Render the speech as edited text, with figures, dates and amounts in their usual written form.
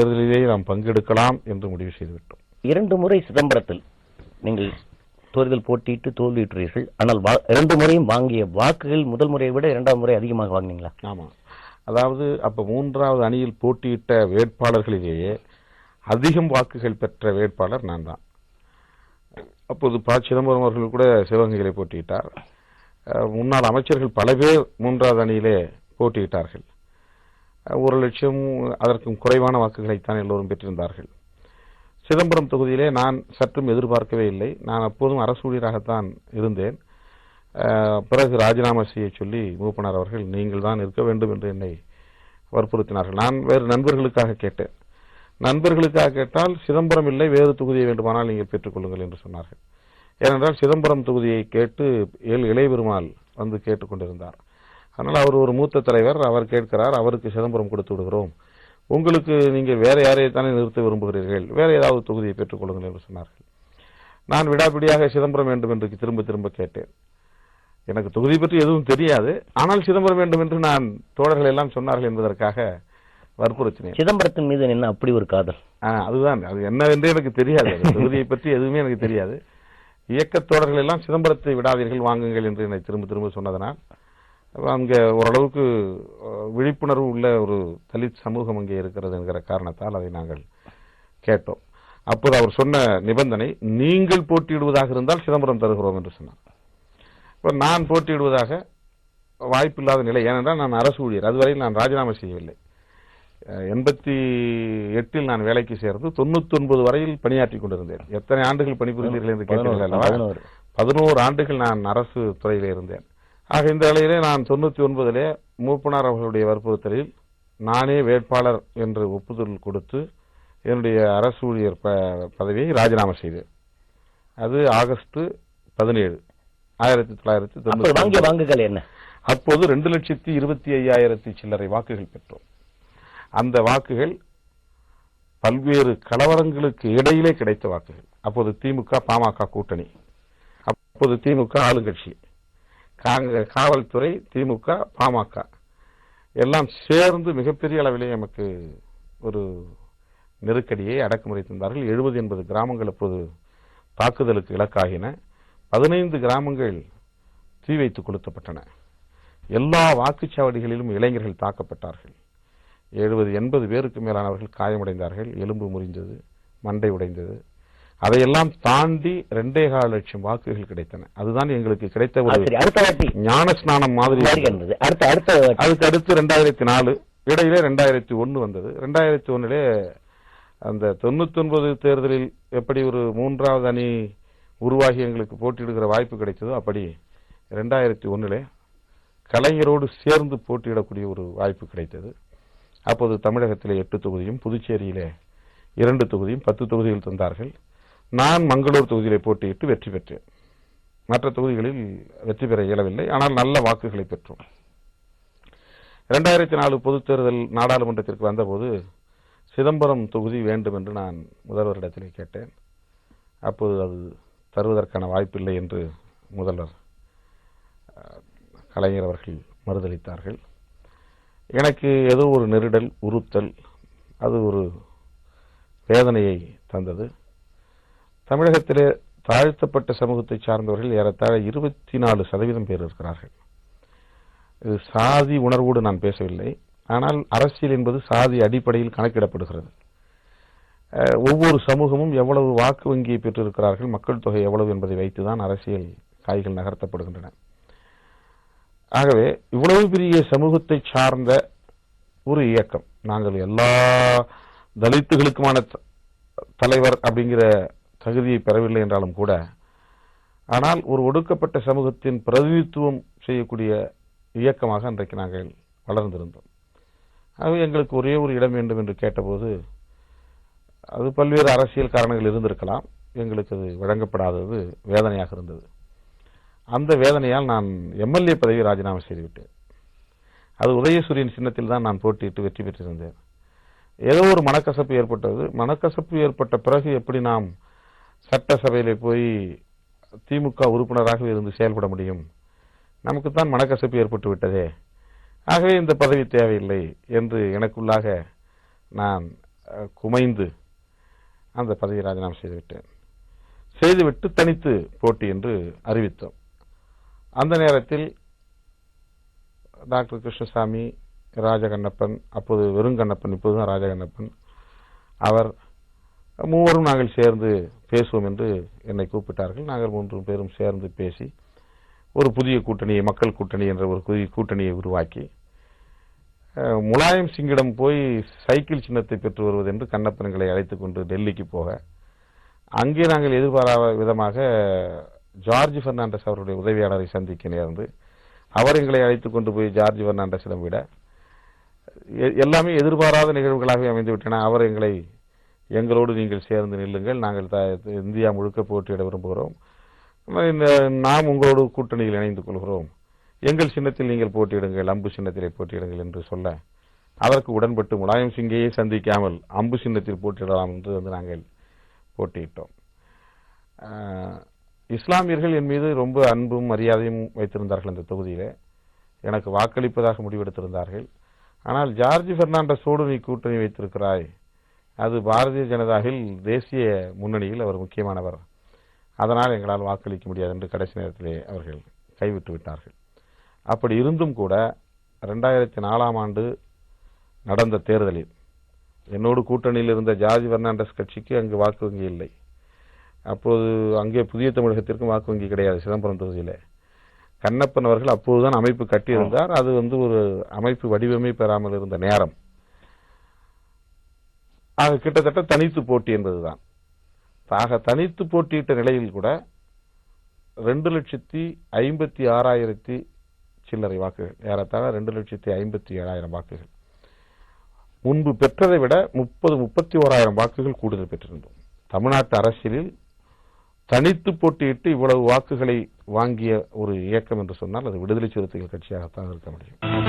தேர்தலிலேயே நாம் பங்கெடுக்கலாம் என்று முடிவு செய்துவிட்டோம். 2 முறை சிதம்பரத்தில் நீங்கள் தேர்தல் போட்டியிட்டு தோல்வியுற்றீர்கள். ஆனால் 2 முறையும் வாங்கிய வாக்குகள் முதல் முறையை விட 2வது முறை அதிகமாக வாங்கினீங்களா? ஆமா, அதாவது அப்ப 3வது அணியில் போட்டியிட்ட வேட்பாளர்களிலேயே அதிகம் வாக்குகள் பெற்ற வேட்பாளர் நான் தான். அப்போது ப. சிதம்பரம் அவர்கள் கூட சிவகங்கையிலே போட்டியிட்டார். முன்னாள் அமைச்சர்கள் பல பேர் 3வது அணியிலே போட்டியிட்டார்கள். 1,00,000 அதற்கும் குறைவான வாக்குகளைத்தான் எல்லோரும் பெற்றிருந்தார்கள். சிதம்பரம் தொகுதியிலே நான் சற்றும் எதிர்பார்க்கவே இல்லை. நான் அப்போதும் அரசு ஊழியராகத்தான் இருந்தேன். பிறகு ராஜினாமா செய்ய சொல்லி மூப்பனார் அவர்கள் நீங்கள் தான் இருக்க வேண்டும் என்று என்னை வற்புறுத்தினார்கள். நான் வேறு நண்பர்களுக்காக கேட்டேன். நண்பர்களுக்காக கேட்டால் சிதம்பரம் இல்லை, வேறு தொகுதியை வேண்டுமானால் நீங்கள் பெற்றுக் கொள்ளுங்கள் என்று சொன்னார்கள். ஏனென்றால் சிதம்பரம் தொகுதியை கேட்டு இளைய பெருமாள் வந்து கேட்டுக்கொண்டிருந்தார். அதனால் அவர் ஒரு மூத்த தலைவர், அவர் கேட்கிறார், அவருக்கு சிதம்பரம் கொடுத்து விடுகிறோம், உங்களுக்கு நீங்கள் வேற யாரைத்தானே நிறுத்த விரும்புகிறீர்கள், வேற ஏதாவது தொகுதியை பெற்றுக் கொள்ளுங்கள் என்று சொன்னார்கள். நான் விடாபிடியாக சிதம்பரம் வேண்டும் என்று திரும்ப திரும்ப கேட்டேன். எனக்கு தொகுதி பற்றி எதுவும் தெரியாது, ஆனால் சிதம்பரம் வேண்டும் என்று நான் தோழர்கள் எல்லாம் சொன்னார்கள் என்பதற்காக வற்புறுத்தினேன். சிதம்பரத்தின் மீது என்ன அப்படி ஒரு காதல்? அதுதான், அது என்னவென்றே எனக்கு தெரியாது. தொகுதியை பற்றி எதுவுமே எனக்கு தெரியாது. இயக்கத் தோழர்கள் எல்லாம் சிதம்பரத்தை விடாதீர்கள், வாங்குங்கள் என்று என்னை திரும்ப திரும்ப சொன்னதனால் அங்கே ஓரளவுக்கு விழிப்புணர்வு உள்ள ஒரு தலித் சமூகம் அங்கே இருக்கிறது என்கிற காரணத்தால் அதை நாங்கள் கேட்டோம். அப்போது அவர் சொன்ன நிபந்தனை, நீங்கள் போட்டியிடுவதாக இருந்தால் சிதம்பரம் தருகிறோம் என்று சொன்னார். இப்போ நான் போட்டியிடுவதாக வாய்ப்பில்லாத நிலை, ஏனென்றால் நான் அரசு ஊழியர், அதுவரையில் நான் ராஜினாமா செய்யவில்லை. 88 நான் வேலைக்கு சேர்ந்து 99 வரையில் பணியாற்றிக் கொண்டிருந்தேன். எத்தனை ஆண்டுகள் பணிபுரிந்தீர்கள் என்று கேட்டீர்கள் அல்லவா? 11 ஆண்டுகள் நான் அரசு துறையிலே இருந்தேன். ஆக இந்த நிலையிலே நான் 99 மூப்பனார் அவர்களுடைய வற்புறுத்தலில் நானே வேட்பாளர் என்று ஒப்புதல் கொடுத்து என்னுடைய அரசு ஊழியர் பதவியை ராஜினாமா செய்தேன். அது ஆகஸ்ட் 17, 1990. வாங்கிய வாக்குகள் என்ன? அப்போது 2,25,000 சில்லறை வாக்குகள் பெற்றோம். அந்த வாக்குகள் பல்வேறு கலவரங்களுக்கு இடையிலே கிடைத்த வாக்குகள். அப்போது திமுக பாமக கூட்டணி, அப்போது திமுக ஆளுங்கட்சி, காவல்துறை, திமுக பாமக எல்லாம் சேர்ந்து மிகப்பெரிய அளவிலே நமக்கு ஒரு நெருக்கடியை அடக்குமுறை தந்தார்கள். 70-80 கிராமங்கள் அப்போது தாக்குதலுக்கு இலக்காகின. 15 கிராமங்கள் தீ வைத்து கொளுத்தப்பட்டன. எல்லா வாக்குச்சாவடிகளிலும் இளைஞர்கள் தாக்கப்பட்டார்கள். 70-80 பேருக்கு மேலானவர்கள் காயமடைந்தார்கள். எலும்பு முறிந்தது, மண்டை உடைந்தது. அதையெல்லாம் தாண்டி 2.25 லட்சம் வாக்குகள் கிடைத்தன. அதுதான் எங்களுக்கு கிடைத்த ஒரு ஞான ஸ்நானம் மாதிரி. அதுக்கு அடுத்து 2004, இடையிலே 2001 வந்தது. 2001 அந்த 99 தேர்தலில் எப்படி ஒரு 3வது அணி உருவாகி எங்களுக்கு போட்டியிடுகிற வாய்ப்பு கிடைத்ததோ, அப்படி 2001 கலைஞரோடு சேர்ந்து போட்டியிடக்கூடிய ஒரு வாய்ப்பு கிடைத்தது. அப்போது தமிழகத்திலே 8 தொகுதியும், புதுச்சேரியிலே 2 தொகுதியும், 10 தொகுதிகள் தந்தார்கள். நான் மங்களூர் தொகுதியிலே போட்டியிட்டு வெற்றி பெற்றேன். மற்ற தொகுதிகளில் வெற்றி பெற இயலவில்லை, ஆனால் நல்ல வாக்குகளை பெற்றோம். 2004 பொதுத் தேர்தல் நாடாளுமன்றத்திற்கு வந்தபோது சிதம்பரம் தொகுதி வேண்டும் என்று நான் முதல்வரிடத்திலே கேட்டேன். அப்போது அது தருவதற்கான வாய்ப்பில்லை என்று முதல்வர் கலைஞர் அவர்கள் மறுதளித்தார்கள். எனக்கு ஏதோ ஒரு நெருடல், உறுத்தல், அது ஒரு வேதனையை தந்தது. தமிழகத்திலே தாழ்த்தப்பட்ட சமூகத்தை சார்ந்தவர்கள் ஏறத்தாழ 24% பேர் இருக்கிறார்கள். இது சாதி உணர்வோடு நான் பேசவில்லை, ஆனால் அரசியல் என்பது சாதி அடிப்படையில் கணக்கிடப்படுகிறது. ஒவ்வொரு சமூகமும் எவ்வளவு வாக்கு வங்கியை பெற்றிருக்கிறார்கள், மக்கள் தொகை எவ்வளவு என்பதை வைத்துதான் அரசியல் காய்கள் நகர்த்தப்படுகின்றன. ஆகவே இவ்வளவு பெரிய சமூகத்தை சார்ந்த ஒரு இயக்கம், நாங்கள் எல்லா தலித்துகளுக்குமான தலைவர் அப்படிங்கிற தகுதியை பெறவில்லை என்றாலும் கூட, ஆனால் ஒரு ஒடுக்கப்பட்ட சமூகத்தின் பிரதிநிதித்துவம் செய்யக்கூடிய இயக்கமாக அன்றைக்கு நாங்கள் வளர்ந்திருந்தோம். ஆகவே எங்களுக்கு ஒரே ஒரு இடம் வேண்டும் என்று கேட்டபோது, அது பல்வேறு அரசியல் காரணங்கள் இருந்திருக்கலாம், எங்களுக்கு அது வழங்கப்படாதது வேதனையாக இருந்தது. அந்த வேதனையால் நான் எம்எல்ஏ பதவியை ராஜினாமா செய்துவிட்டேன். அது உதயசூரியன் சின்னத்தில் தான் நான் போட்டியிட்டு வெற்றி பெற்றிருந்தேன். ஏதோ ஒரு மனக்கசப்பு ஏற்பட்டது. மனக்கசப்பு ஏற்பட்ட பிறகு எப்படி நாம் சட்டசபையிலே போய் திமுக உறுப்பினராக இருந்து செயல்பட முடியும்? நமக்குத்தான் மனக்கசப்பு ஏற்பட்டு விட்டதே. ஆகவே இந்த பதவி தேவையில்லை என்று எனக்குள்ளாக நான் குமைந்து அந்த பதவியை ராஜினாமா செய்துவிட்டேன். செய்துவிட்டு தனித்து போட்டி என்று அறிவித்தோம். அந்த நேரத்தில் டாக்டர் கிருஷ்ணசாமி, ராஜகண்ணப்பன், அப்போது வெறுங்கண்ணப்பன், இப்போதுதான் ராஜகண்ணப்பன், அவர் மூவரும் நாங்கள் சேர்ந்து பேசுவோம் என்று என்னை கூப்பிட்டார்கள். நாங்கள் 3 பேரும் சேர்ந்து பேசி ஒரு புதிய கூட்டணியை, மக்கள் கூட்டணி என்ற ஒரு புதிய கூட்டணியை உருவாக்கி முலாயம் சிங்கிடம் போய் சைக்கிள் சின்னத்தை பெற்று வருவது என்று கண்ணப்பன்களை அழைத்துக் கொண்டு டெல்லிக்கு போக, அங்கே நாங்கள் எதிர்பாராத விதமாக ஜார்ஜ் பெர்னாண்டஸ் அவருடைய உதவியாளரை சந்திக்க நேர்ந்து, அவர் எங்களை அழைத்துக் கொண்டு போய் ஜார்ஜ் பெர்னாண்டஸிடம் விட எல்லாமே எதிர்பாராத நிகழ்வுகளாக அமைந்துவிட்டன. அவர் எங்களோடு நீங்கள் சேர்ந்து நில்லுங்கள், நாங்கள் இந்தியா முழுக்க போட்டியிட விரும்புகிறோம், நாம் உங்களோடு கூட்டணியில் இணைந்து கொள்கிறோம், எங்கள் சின்னத்தில் நீங்கள் போட்டியிடுங்கள், அம்பு சின்னத்திலே போட்டியிடுங்கள் என்று சொல்ல, அதற்கு உடன்பட்டு முலாயம் சிங்கையே சந்திக்காமல் அம்பு சின்னத்தில் போட்டியிடலாம் என்று நாங்கள் போட்டியிட்டோம். இஸ்லாமியர்கள் என் மீது ரொம்ப அன்பும் மரியாதையும் வைத்திருந்தார்கள். அந்த தொகுதியிலே எனக்கு வாக்களிப்பதாக முடிவெடுத்திருந்தார்கள். ஆனால் ஜார்ஜ் பெர்னாண்டஸோடு நீ கூட்டணி வைத்திருக்கிறாய், அது பாரதிய ஜனதாவில் தேசிய முன்னணியில் அவர் முக்கியமானவர், அதனால் எங்களால் வாக்களிக்க முடியாது என்று கடைசி நேரத்திலே அவர்கள் கைவிட்டு விட்டார்கள். அப்படி இருந்தும் கூட 2004ஆம் ஆண்டு நடந்த தேர்தலில் என்னோடு கூட்டணியில் இருந்த ஜார்ஜ் பெர்னாண்டஸ் கட்சிக்கு அங்கு வாக்கு வங்கி இல்லை. அப்போது அங்கே புதிய தமிழகத்திற்கும் வாக்கு வங்கி கிடையாது. சிதம்பரம் தொகுதியிலே கண்ணப்பன் அவர்கள் அப்போதுதான் அமைப்பு கட்டியிருந்தார். அது ஒரு அமைப்பு வடிவமே பெறாமல் இருந்த நேரம். ஆக கிட்டத்தட்ட தனித்து போட்டி என்பதுதான். ஆக தனித்து போட்டியிட்ட நிலையில் கூட 2,56,000 சில்லறை வாக்குகள், ஏறத்தாழ 2,57,000 வாக்குகள் முன்பு பெற்றதை விட 31,000 வாக்குகள் கூடுதல் பெற்றிருந்தோம். தமிழ்நாட்டு அரசியலில் தனித்து போட்டியிட்டு இவ்வளவு வாக்குகளை வாங்கிய ஒரு இயக்கம் என்று சொன்னால் அது விடுதலை சிறுத்தைகள் கட்சியாகத்தான் இருக்க முடியும்.